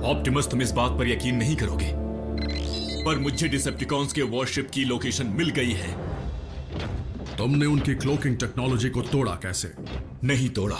Optimus, तुम इस बात पर यकीन नहीं करोगे, पर मुझे डिसेप्टिकॉन्स के वॉरशिप की लोकेशन मिल गई है। तुमने उनकी क्लोकिंग टेक्नोलॉजी को तोड़ा कैसे? नहीं तोड़ा।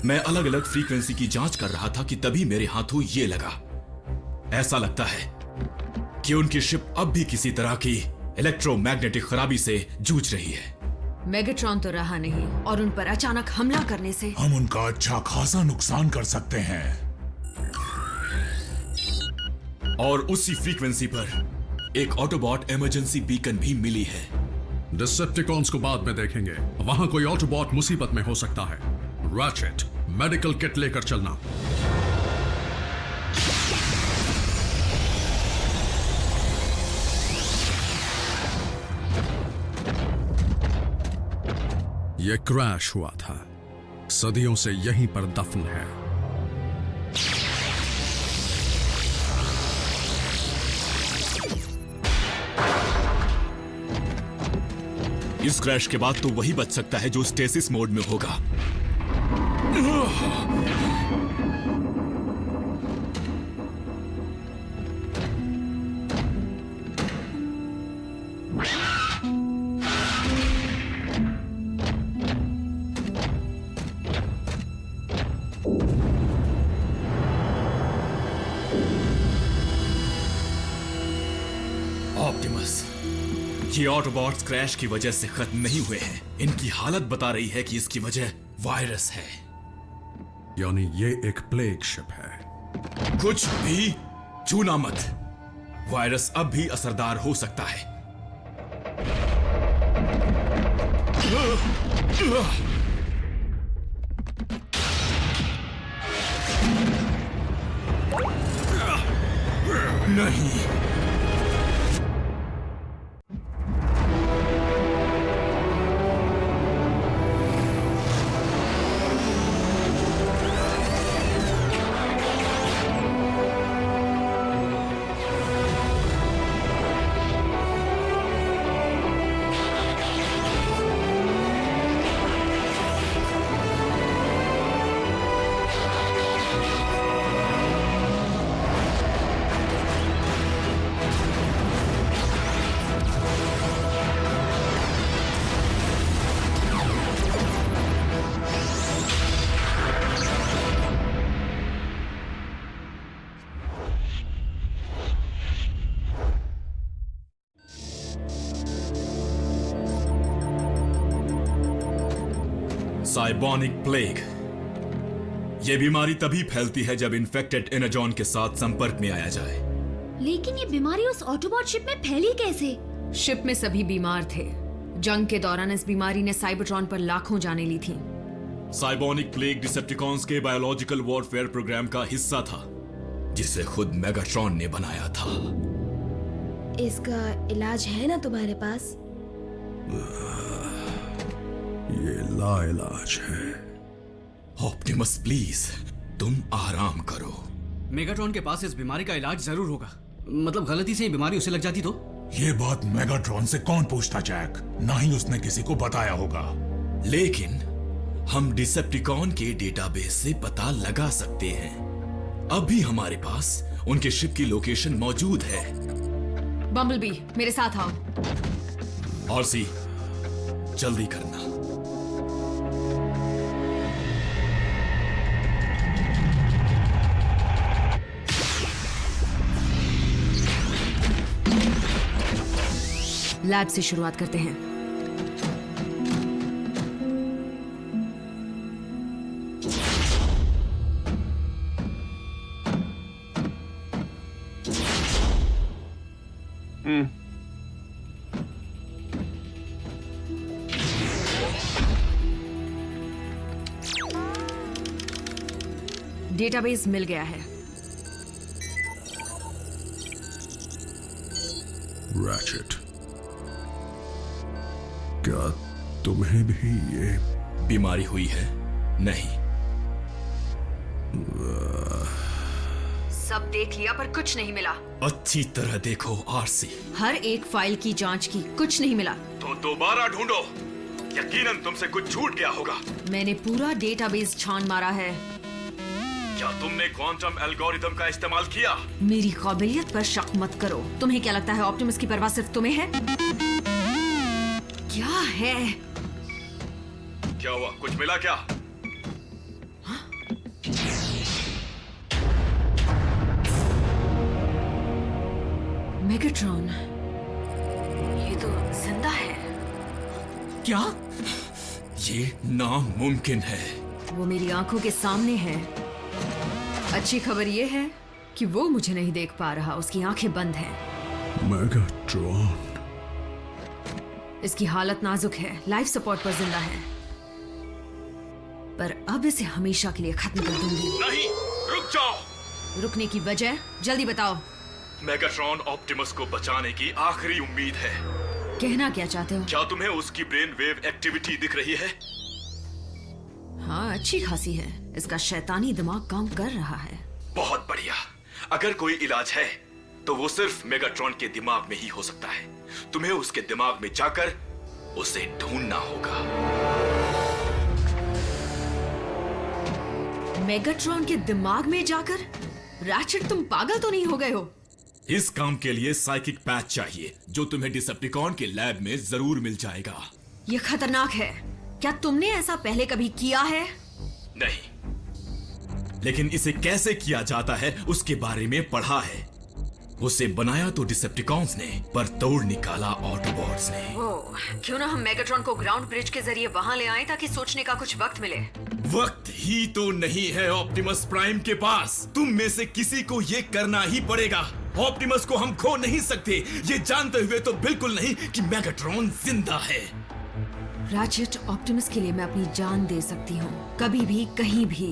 मैं अलग अलग फ्रीक्वेंसी की जांच कर रहा था कि तभी मेरे हाथों ये लगा। ऐसा लगता है कि उनकी शिप अब भी किसी तरह की इलेक्ट्रोमैग्नेटिक खराबी से जूझ रही है। मेगाट्रॉन तो रहा नहीं और उन पर अचानक हमला करने से हम उनका अच्छा खासा नुकसान कर सकते हैं। और उसी फ्रीक्वेंसी पर एक ऑटोबॉट इमरजेंसी बीकन भी मिली है। डिसेप्टिकॉन्स को बाद में देखेंगे, वहां कोई ऑटोबॉट मुसीबत में हो सकता है। रैचेट, मेडिकल किट लेकर चलना। यह क्रैश हुआ था, सदियों से यहीं पर दफन है। इस क्रैश के बाद तो वही बच सकता है जो स्टेसिस मोड में होगा। ऑप्टिमस, ये ऑटोबॉट्स क्रैश की वजह से खत्म नहीं हुए हैं। इनकी हालत बता रही है कि इसकी वजह वायरस है। यानी ये एक प्लेग शिप है। कुछ भी छूना मत। वायरस अब भी असरदार हो सकता है। नहीं, साइबोनिक प्लेग। यह बीमारी तभी फैलती है जब इन्फेक्टेड एनर्जॉन के साथ संपर्क में आया जाए। लेकिन ये बीमारी उस ऑटोबॉट शिप में फैली कैसे? शिप में सभी बीमार थे। जंग के दौरान इस बीमारी ने साइबरट्रॉन पर लाखों जानें ली थी। साइबोनिक प्लेग डिसेप्टिकॉन्स के बायोलॉजिकल वॉरफेयर प्रोग्राम का हिस्सा था, जिसे खुद मेगाट्रॉन ने बनाया था। इसका इलाज है ना तुम्हारे पास? ये लाइलाज है। ऑप्टिमस प्लीज, तुम आराम करो। मेगाट्रॉन के पास इस बीमारी का इलाज जरूर होगा। मतलब गलती से ये बीमारी उसे लग जाती तो? ये बात मेगाट्रॉन से कौन पूछता जैक? ना ही उसने किसी को बताया होगा। लेकिन हम डिसेप्टिकॉन के डेटाबेस से पता लगा सकते हैं। अभी हमारे पास उनके शिप की लोकेशन मौजूद है। बम्बलबी, मेरे साथ आओ। आरसी, जल्दी करना। लैब से शुरुआत करते हैं। डेटाबेस मिल गया है। रैचेट, क्या तुम्हें भी ये बीमारी हुई है? नहीं। सब देख लिया पर कुछ नहीं मिला। अच्छी तरह देखो आरसी। हर एक फाइल की जांच की, कुछ नहीं मिला। तो दोबारा ढूंढो। यकीनन तुमसे कुछ छूट गया होगा। मैंने पूरा डेटाबेस छान मारा है। क्या तुमने क्वांटम एल्गोरिथम का इस्तेमाल किया? मेरी काबिलियत पर शक मत करो। तुम्हें क्या लगता है ऑप्टिमस की परवाह सिर्फ तुम्हें है? क्या है? क्या हुआ? कुछ मिला क्या? मेगाट्रॉन, ये तो जिंदा है। क्या? ये नामुमकिन है। वो मेरी आंखों के सामने है। अच्छी खबर ये है कि वो मुझे नहीं देख पा रहा, उसकी आंखें बंद हैं। मेगाट्रॉन। इसकी हालत नाजुक है, लाइफ सपोर्ट पर जिंदा है, पर अब इसे हमेशा के लिए खत्म कर दूंगी। नहीं, रुक जाओ। रुकने की वजह जल्दी बताओ। मेगाट्रॉन ऑप्टिमस को बचाने की आखिरी उम्मीद है। कहना क्या चाहते हो? क्या तुम्हें उसकी ब्रेन वेव एक्टिविटी दिख रही है? हाँ, अच्छी खासी है। इसका शैतानी दिमाग काम कर रहा है। बहुत बढ़िया। अगर कोई इलाज है तो वो सिर्फ मेगाट्रॉन के दिमाग में ही हो सकता है। तुम्हें उसके दिमाग में जाकर उसे ढूंढना होगा। मेगाट्रॉन के दिमाग में जाकर? रैचेट, तुम पागल तो नहीं हो गए हो? इस काम के लिए साइकिक पैच चाहिए, जो तुम्हें डिसेप्टिकॉन के लैब में जरूर मिल जाएगा। ये खतरनाक है। क्या तुमने ऐसा पहले कभी किया है? नहीं, लेकिन इसे कैसे किया जाता है उसके बारे में पढ़ा है। उसे बनाया तो डिसेप्टिकॉन्स ने, पर तोड़ निकाला ऑटोबॉट्स ने। ओह, क्यों ना हम मेगाट्रॉन को ग्राउंड ब्रिज के जरिए वहां ले आएं ताकि सोचने का कुछ वक्त मिले। वक्त ही तो नहीं है ऑप्टिमस प्राइम के पास। तुम में से किसी को ये करना ही पड़ेगा। ऑप्टिमस को हम खो नहीं सकते, ये जानते हुए तो बिल्कुल नहीं कि मेगाट्रॉन जिंदा है। रैचेट, ऑप्टिमस के लिए मैं अपनी जान दे सकती हूँ, कभी भी कहीं भी,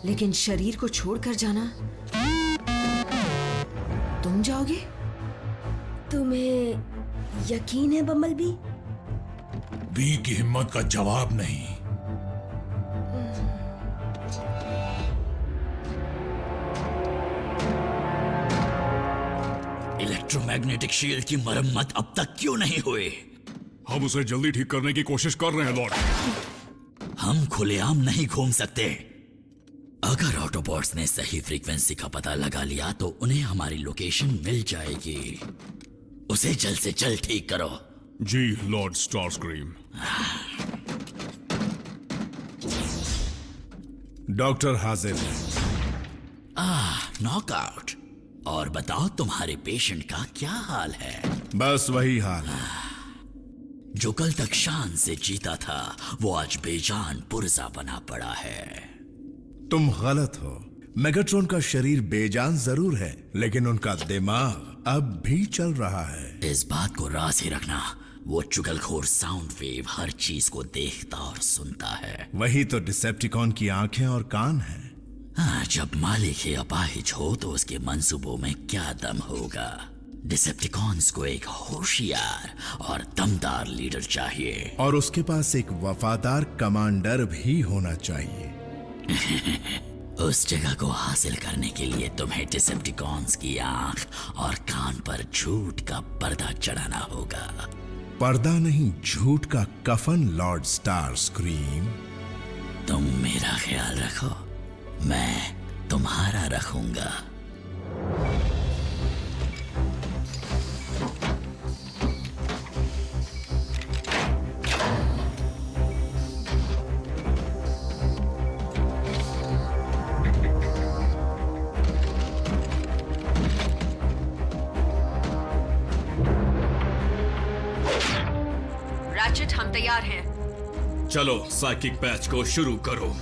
लेकिन शरीर को छोड़कर जाना? तुम जाओगे? तुम्हें यकीन है बम्बलबी? बी की हिम्मत का जवाब नहीं। इलेक्ट्रोमैग्नेटिक शील्ड की मरम्मत अब तक क्यों नहीं हुई? हम उसे जल्दी ठीक करने की कोशिश कर रहे हैं लॉर्ड। हम खुलेआम नहीं घूम सकते। अगर ऑटोबॉट्स ने सही फ्रीक्वेंसी का पता लगा लिया तो उन्हें हमारी लोकेशन मिल जाएगी। उसे जल्द से जल्द ठीक करो। जी लॉर्ड स्टारस्क्रीम। डॉक्टर हाजिर है। नॉकआउट। और बताओ तुम्हारे पेशेंट का क्या हाल है? बस वही हाल है। जो कल तक शान से जीता था वो आज बेजान पुर्जा बना पड़ा है। तुम गलत हो। मेगाट्रॉन का शरीर बेजान जरूर है, लेकिन उनका दिमाग अब भी चल रहा है। इस बात को राज ही रखना, वो चुगलखोर साउंड वेव हर चीज को देखता और सुनता है। वही तो डिसेप्टिकॉन की आंखें और कान हैं। हाँ, जब मालिक ही अपाहिज हो तो उसके मंसूबों में क्या दम होगा? डिसेप्टिकॉन्स को एक होशियार और दमदार लीडर चाहिए, और उसके पास एक वफादार कमांडर भी होना चाहिए। उस जगह को हासिल करने के लिए तुम्हें डिसेप्टिकॉन्स की आंख और कान पर झूठ का पर्दा चढ़ाना होगा। पर्दा नहीं, झूठ का कफन, लॉर्ड स्टारस्क्रीम। तुम मेरा ख्याल रखो, मैं तुम्हारा रखूंगा। रैचेट, हम तैयार हैं। चलो साइकिक पैच को शुरू करो।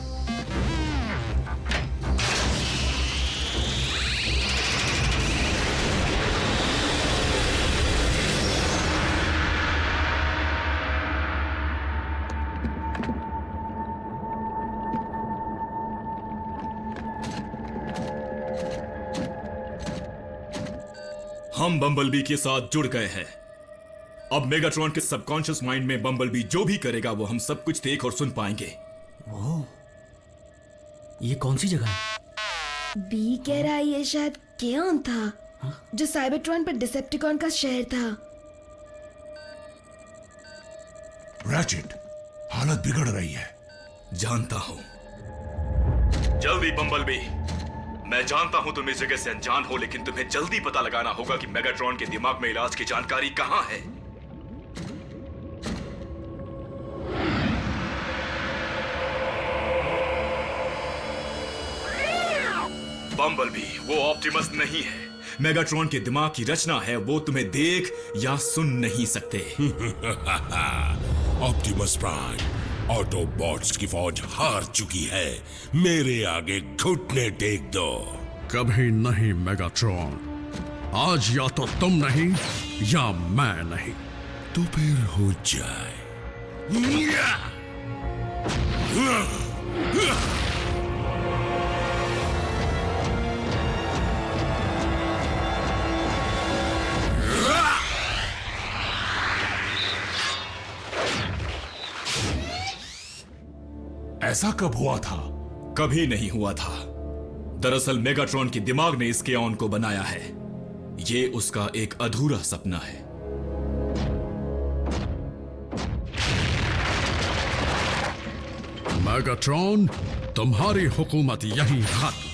हम बम्बलबी के साथ जुड़ गए हैं। अब मेगाट्रॉन के सबकॉन्शियस माइंड में बम्बलबी जो भी करेगा वो हम सब कुछ देख और सुन पाएंगे। ये कौन सी जगह है? बी कह रहा है ये शायद केओन था, जो साइबरट्रॉन पर डिसेप्टिकॉन का शहर था। रैचेट, हालत बिगड़ रही है। जानता हूं। जल्दी बम्बलबी, मैं जानता हूं तुम इस जगह से अनजान हो, लेकिन तुम्हें जल्दी पता लगाना होगा कि मेगाट्रॉन के दिमाग में इलाज की जानकारी कहां है। बम्बलबी वो ऑप्टिमस नहीं है। मेगाट्रॉन के दिमाग की रचना है, वो तुम्हें देख या सुन नहीं सकते। ऑप्टिमस प्राइम, ऑटोबॉट्स की फौज हार चुकी है, मेरे आगे घुटने टेक दो। कभी नहीं मेगाट्रॉन, आज या तो तुम नहीं या मैं नहीं। तो फिर हो जाए। ऐसा कब हुआ था? कभी नहीं हुआ था। दरअसल मेगाट्रॉन के दिमाग ने इस केऑन को बनाया है। ये उसका एक अधूरा सपना है। मेगाट्रॉन, तुम्हारी हुकूमत यहीं खत्म।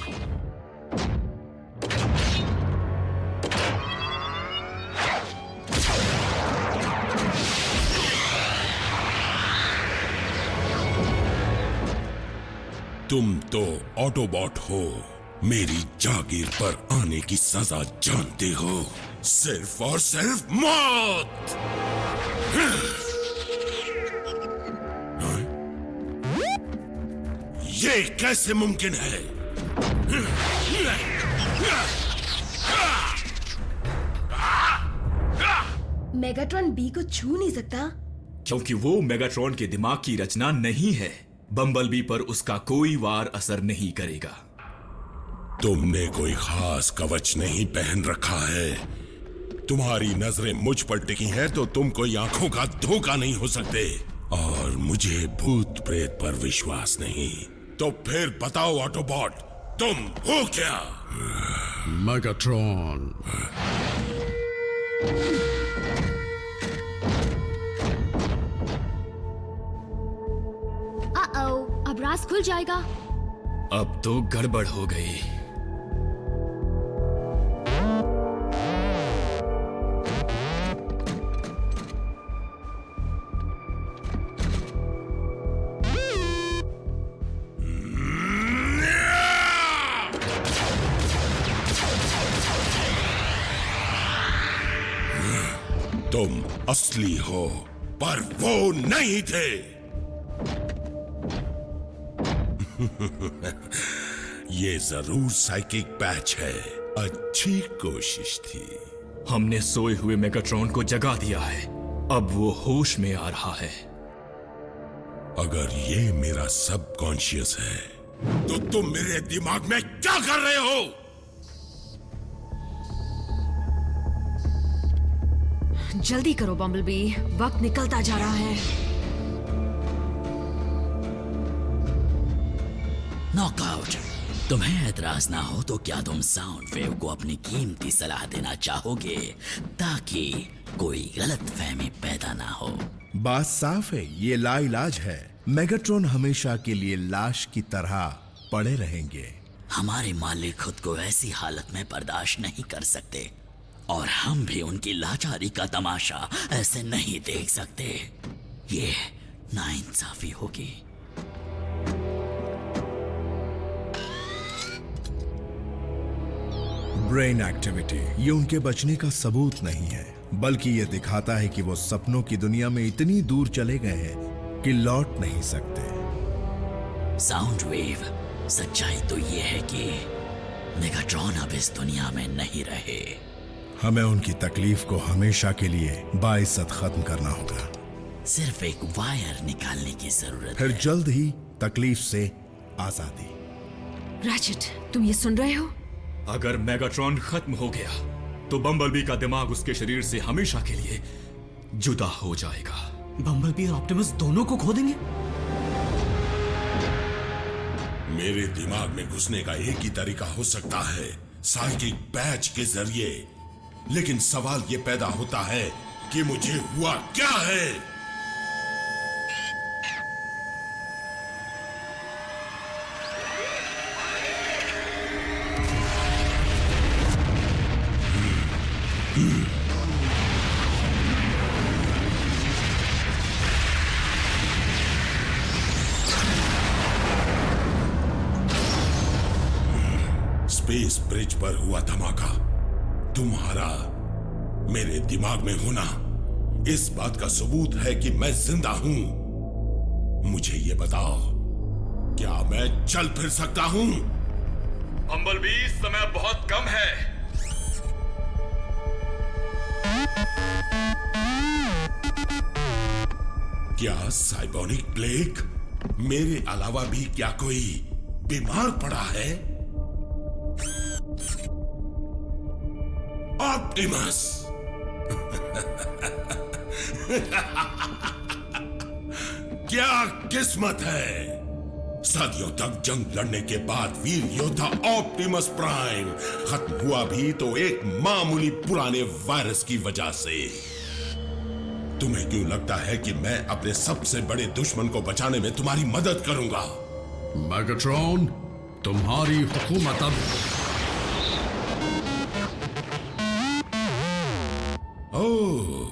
तुम तो ऑटोबॉट हो, मेरी जागीर पर आने की सजा जानते हो, सिर्फ और सिर्फ मौत। ये कैसे मुमकिन है? मेगाट्रॉन बी को छू नहीं सकता क्योंकि वो मेगाट्रॉन के दिमाग की रचना नहीं है। बम्बलबी पर उसका कोई वार असर नहीं करेगा। तुमने कोई खास कवच नहीं पहन रखा है। तुम्हारी नजरें मुझ पर टिकी हैं तो तुम कोई आंखों का धोखा नहीं हो सकते। और मुझे भूत प्रेत पर विश्वास नहीं। तो फिर बताओ ऑटोबॉट, तुम हो क्या? मेगाट्रॉन, अब राज खुल जाएगा। अब तो गड़बड़ हो गई। तुम असली हो, पर वो नहीं थे। ये जरूर साइकिक पैच है। अच्छी कोशिश थी। हमने सोए हुए मेगाट्रॉन को जगा दिया है। अब वो होश में आ रहा है। अगर ये मेरा सबकॉन्शियस है तो तुम मेरे दिमाग में क्या कर रहे हो? जल्दी करो बम्बलबी, वक्त निकलता जा रहा है। नॉकआउट। तुम्हें एतराज ना हो तो क्या तुम साउंड वेव को अपनी कीमती सलाह देना चाहोगे ताकि कोई गलत फहमी पैदा ना हो? बात साफ है, ये लाइलाज है। मेगाट्रॉन हमेशा के लिए लाश की तरह पड़े रहेंगे। हमारे मालिक खुद को ऐसी हालत में बर्दाश्त नहीं कर सकते और हम भी उनकी लाचारी का तमाशा ऐसे नहीं देख सकते। ये नाइंसाफी होगी। ब्रेन एक्टिविटी ये उनके बचने का सबूत नहीं है, बल्कि ये दिखाता है कि वो सपनों की दुनिया में इतनी दूर चले गए हैं कि लौट नहीं सकते। साउंड वेव, सच्चाई तो ये है कि मेगाट्रॉन अब इस दुनिया में नहीं रहे। हमें उनकी तकलीफ को हमेशा के लिए बाइज्जत खत्म करना होगा। सिर्फ एक वायर निकालने की जरूरत फिर है। जल्द ही तकलीफ से आजादी। रैचेट, तुम ये सुन रहे हो? अगर मेगाट्रॉन खत्म हो गया तो बम्बलबी का दिमाग उसके शरीर से हमेशा के लिए जुदा हो जाएगा। बम्बलबी और ऑप्टिमस दोनों को खो देंगे? मेरे दिमाग में घुसने का एक ही तरीका हो सकता है, साइकिक पैच के जरिए। लेकिन सवाल ये पैदा होता है कि मुझे हुआ क्या है? स्पेस ब्रिज पर हुआ धमाका, तुम्हारा मेरे दिमाग में होना इस बात का सबूत है कि मैं जिंदा हूं। मुझे ये बताओ, क्या मैं चल फिर सकता हूं? बम्बलबी, समय बहुत कम है। क्या साइबोनिक प्लेग? मेरे अलावा भी क्या कोई बीमार पड़ा है? ऑप्टिमस! क्या किस्मत है! सदियों तक जंग लड़ने के बाद वीर योद्धा ऑप्टिमस प्राइम खत्म हुआ भी तो एक मामूली पुराने वायरस की वजह से। तुम्हें क्यों लगता है कि मैं अपने सबसे बड़े दुश्मन को बचाने में तुम्हारी मदद करूंगा? मैगाट्रॉन, तुम्हारी हुकूमत अब ओह,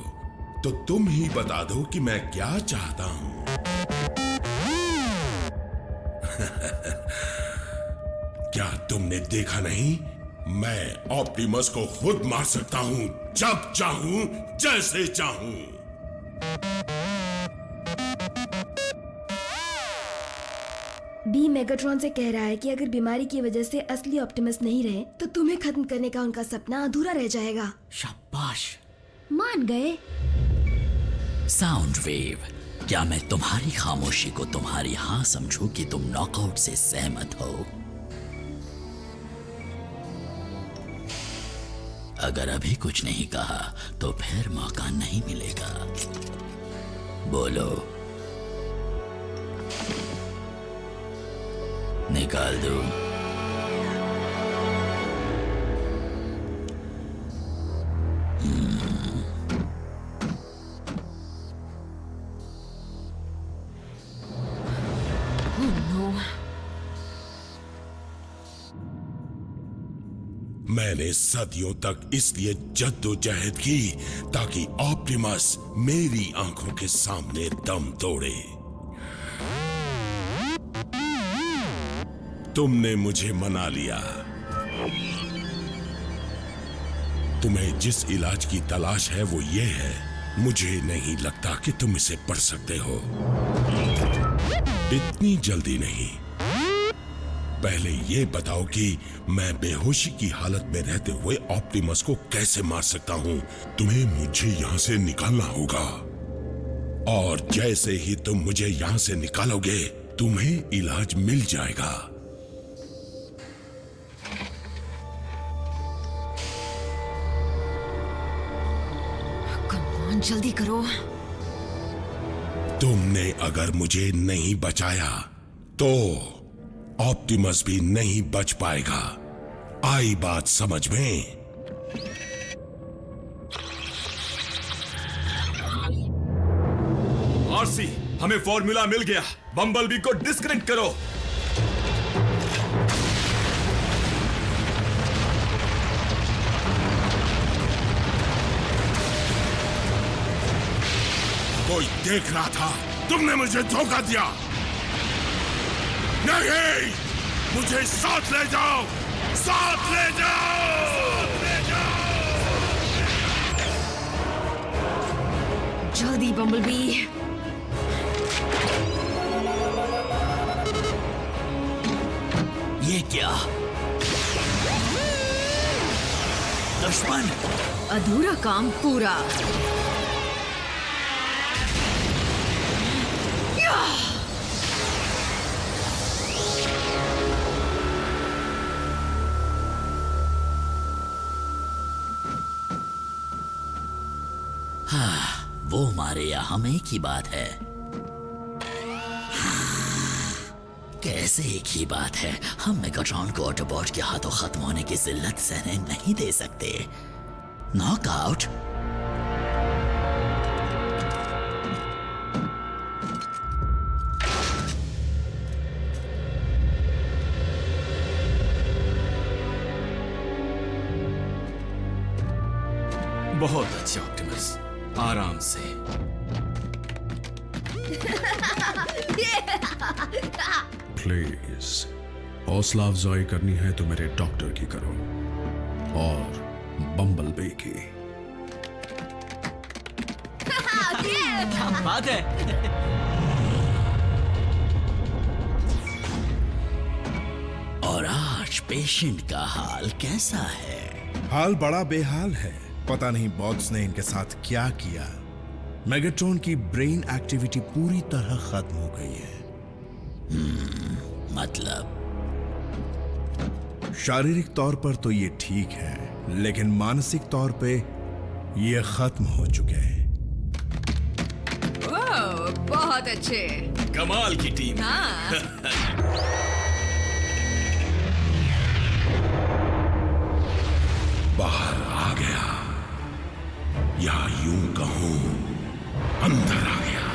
तो तुम ही बता दो कि मैं क्या चाहता हूं। क्या तुमने देखा नहीं? मैं ऑप्टिमस को खुद मार सकता हूं, जब चाहूं, जैसे चाहूं। बी मेगाट्रॉन से कह रहा है कि अगर बीमारी की वजह से असली ऑप्टिमस नहीं रहे तो तुम्हें खत्म करने का उनका सपना अधूरा रह जाएगा। शाबाश। मान गए। साउंड वेव, क्या मैं तुम्हारी खामोशी को तुम्हारी हाँ समझूं कि तुम नॉकआउट से सहमत हो? अगर अभी कुछ नहीं कहा तो फिर मौका नहीं मिलेगा। बोलो, निकाल दो। मैंने सदियों तक इसलिए जद्दोजहद की ताकि ऑप्टिमस मेरी आंखों के सामने दम तोड़े। तुमने मुझे मना लिया। तुम्हें जिस इलाज की तलाश है वो ये है। मुझे नहीं लगता कि तुम इसे पढ़ सकते हो। इतनी जल्दी नहीं। पहले ये बताओ कि मैं बेहोशी की हालत में रहते हुए ऑप्टिमस को कैसे मार सकता हूं। तुम्हें मुझे यहां से निकालना होगा, और जैसे ही तुम मुझे यहां से निकालोगे तुम्हें इलाज मिल जाएगा। कम ऑन, जल्दी करो। तुमने अगर मुझे नहीं बचाया तो ऑप्टिमस भी नहीं बच पाएगा। आई बात समझ में? आरसी, हमें फॉर्मूला मिल गया। बम्बलबी को डिस्कनेक्ट करो। कोई देख रहा था, तुमने मुझे धोखा दिया। नहीं, मुझे साथ ले जाओ, साथ ले जाओ, ले जाओ। जल्दी बम्बलबी। ये क्या? दुश्मन! अधूरा काम पूरा। वो मारे या हम एक ही बात है। कैसे एक ही बात है? हम मेगाट्रॉन को ऑटोबॉट के हाथों खत्म होने की जिल्लत सहने नहीं दे सकते। नॉकआउट? बहुत अच्छे ऑप्टिमस, आराम से। प्लीज, हौसला अफजाई करनी है तो मेरे डॉक्टर की करो, और बम्बलबी की। क्या बात है। और आज पेशेंट का हाल कैसा है? हाल बड़ा बेहाल है। पता नहीं बॉट्स ने इनके साथ क्या किया। मेगाट्रॉन की ब्रेन एक्टिविटी पूरी तरह खत्म हो गई है। मतलब शारीरिक तौर पर तो ये ठीक है, लेकिन मानसिक तौर पे ये खत्म हो चुके हैं। ओह, बहुत अच्छे। कमाल की टीम। हाँ। बाहर आ गया, या यूं कहूं अंदर आ गया।